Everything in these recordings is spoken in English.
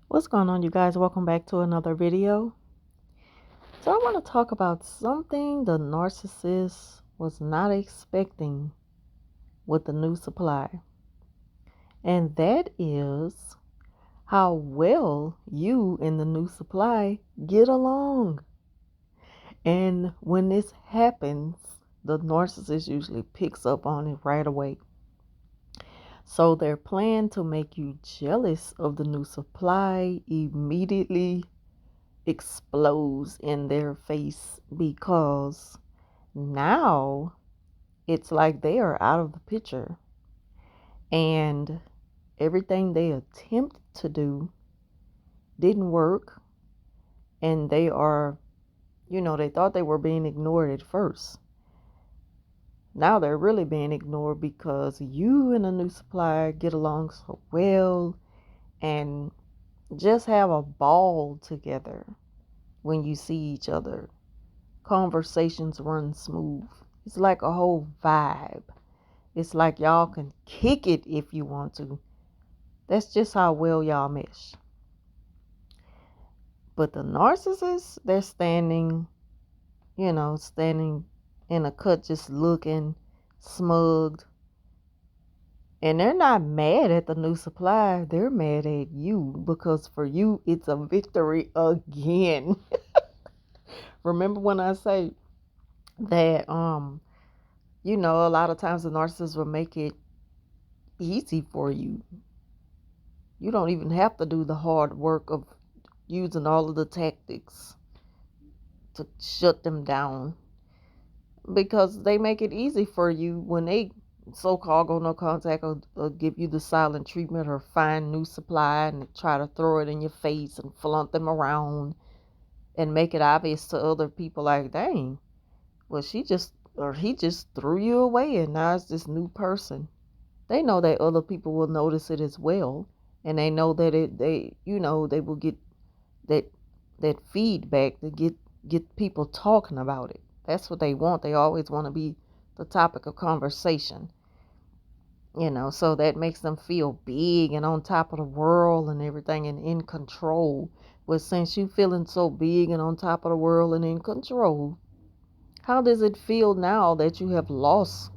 What's going on, you guys? Welcome back to another video. So I want to talk about something the narcissist was not expecting with the new supply. And that is how well you and the new supply get along. And when this happens, the narcissist usually picks up on it right away. So their plan to make you jealous of the new supply immediately explodes in their face because now it's like they are out of the picture and everything they attempt to do didn't work, and they are, they thought they were being ignored at first. Now they're really being ignored because you and a new supplier get along so well and just have a ball together when you see each other. Conversations run smooth. It's like a whole vibe. It's like y'all can kick it if you want to. That's just how well y'all mesh. But the narcissists, they're standing in a cut, just looking smugged. And they're not mad at the new supply. They're mad at you because for you, it's a victory again. Remember when I say that, a lot of times the narcissist will make it easy for you. You don't even have to do the hard work of using all of the tactics to shut them down because they make it easy for you when they so-called go no contact or give you the silent treatment or find new supply and try to throw it in your face and flaunt them around and make it obvious to other people like, dang, well, she just or he just threw you away and now it's this new person. They know that other people will notice it as well, and they know that they will get that feedback to get people talking about it. That's what they want. They always want to be the topic of conversation. So that makes them feel big and on top of the world and everything and in control. Well, since you feeling so big and on top of the world and in control, how does it feel now that you have lost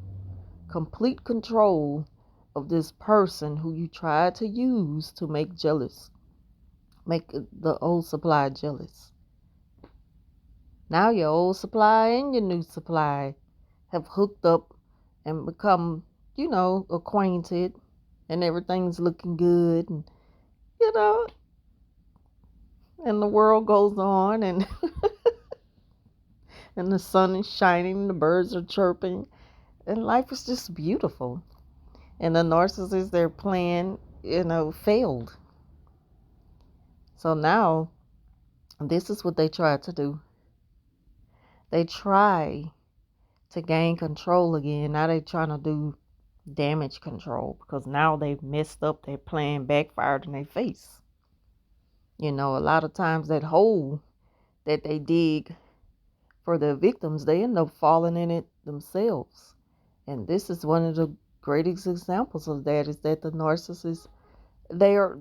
complete control of this person who you tried to use to make the old supply jealous? Now your old supply and your new supply have hooked up and become, acquainted, and everything's looking good, and you know, and the world goes on, and and the sun is shining, the birds are chirping, and life is just beautiful. And the narcissist, their plan, failed. So now, this is what they tried to do. They try to gain control again. Now they're trying to do damage control because now they've messed up. Their plan backfired in their face. A lot of times that hole that they dig for their victims, they end up falling in it themselves. And this is one of the greatest examples of that, is that the narcissists, they are,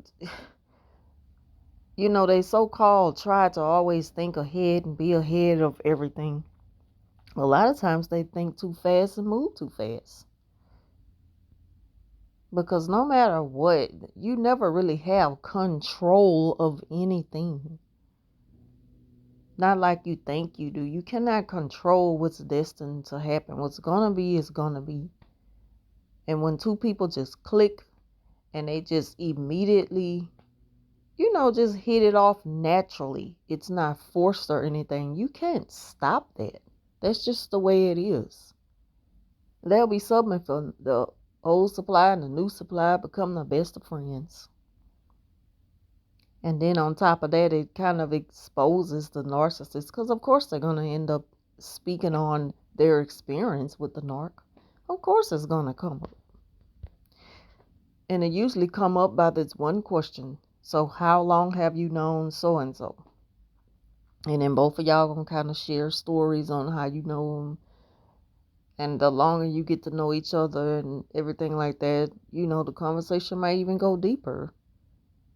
they so-called try to always think ahead and be ahead of everything. A lot of times they think too fast and move too fast. Because no matter what, you never really have control of anything. Not like you think you do. You cannot control what's destined to happen. What's going to be is going to be. And when two people just click and they just immediately, just hit it off naturally, it's not forced or anything, you can't stop that. That's just the way it is. There'll be something for the old supply and the new supply become the best of friends. And then on top of that, it kind of exposes the narcissist because, of course, they're going to end up speaking on their experience with the narc. Of course, it's going to come up. And it usually come up by this one question. So how long have you known so-and-so? And then both of y'all going to kind of share stories on how you know them. And the longer you get to know each other and everything like that, the conversation might even go deeper.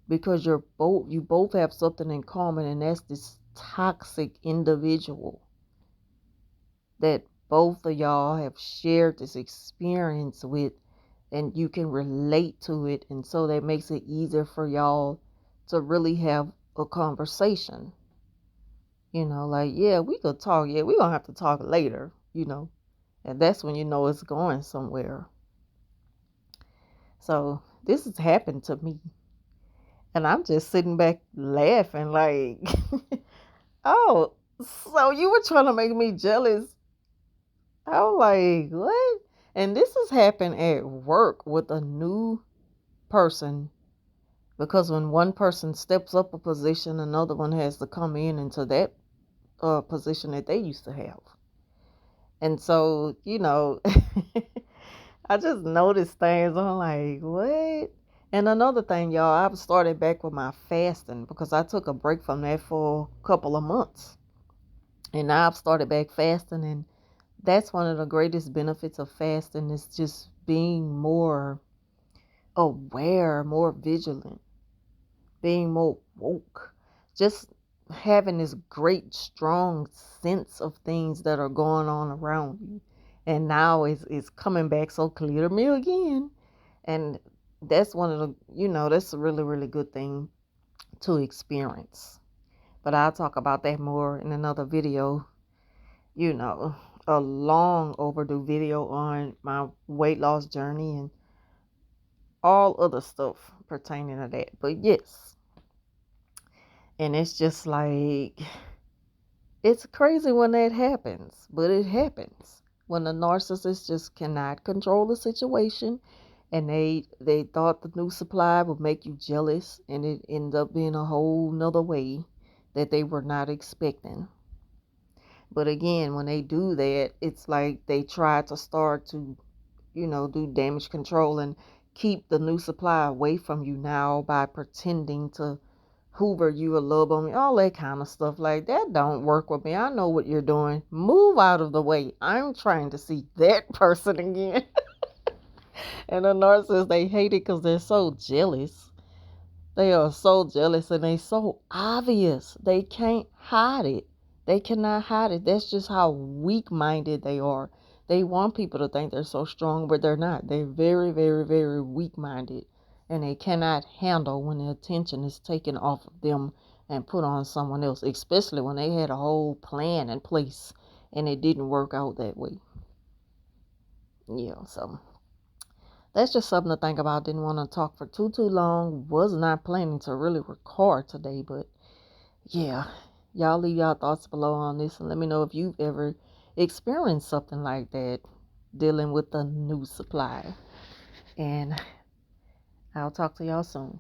because you both have something in common, and that's this toxic individual that both of y'all have shared this experience with, and you can relate to it, and so that makes it easier for y'all to really have a conversation. Like, yeah, we could talk. Yeah, we're gonna have to talk later, and that's when you know it's going somewhere. So this has happened to me, and I'm just sitting back laughing like, oh, so you were trying to make me jealous. I was like, what? And this has happened at work with a new person, because when one person steps up a position, another one has to come in into that position that they used to have. And so, I just noticed things. I'm like, what? And another thing, y'all, I've started back with my fasting because I took a break from that for a couple of months. And now I've started back fasting. And that's one of the greatest benefits of fasting, is just being more aware, more vigilant, being more woke, just having this great, strong sense of things that are going on around you. And now it's coming back so clear to me again. And that's one of the, that's a really, really good thing to experience. But I'll talk about that more in another video, a long overdue video on my weight loss journey and all other stuff pertaining to that. But yes, and it's just like, it's crazy when that happens, but it happens. When the narcissist just cannot control the situation, and they thought the new supply would make you jealous, and it ended up being a whole nother way that they were not expecting. But again, when they do that, it's like they try to start to, do damage control and keep the new supply away from you now by pretending to hoover you a little on me, all that kind of stuff. Like, that don't work with me. I know what you're doing. Move out of the way. I'm trying to see that person again. And the narcissists, they hate it because they're so jealous. They are so jealous, and they so obvious. They can't hide it. They cannot hide it. That's just how weak-minded they are. They want people to think they're so strong, but they're not. They're very, very, very weak-minded, and they cannot handle when the attention is taken off of them and put on someone else, especially when they had a whole plan in place and it didn't work out that way. Yeah, so that's just something to think about. Didn't want to talk for too long. Was not planning to really record today, but yeah, y'all leave y'all thoughts below on this, and let me know if you've ever experienced something like that, dealing with the new supply. And I'll talk to y'all soon.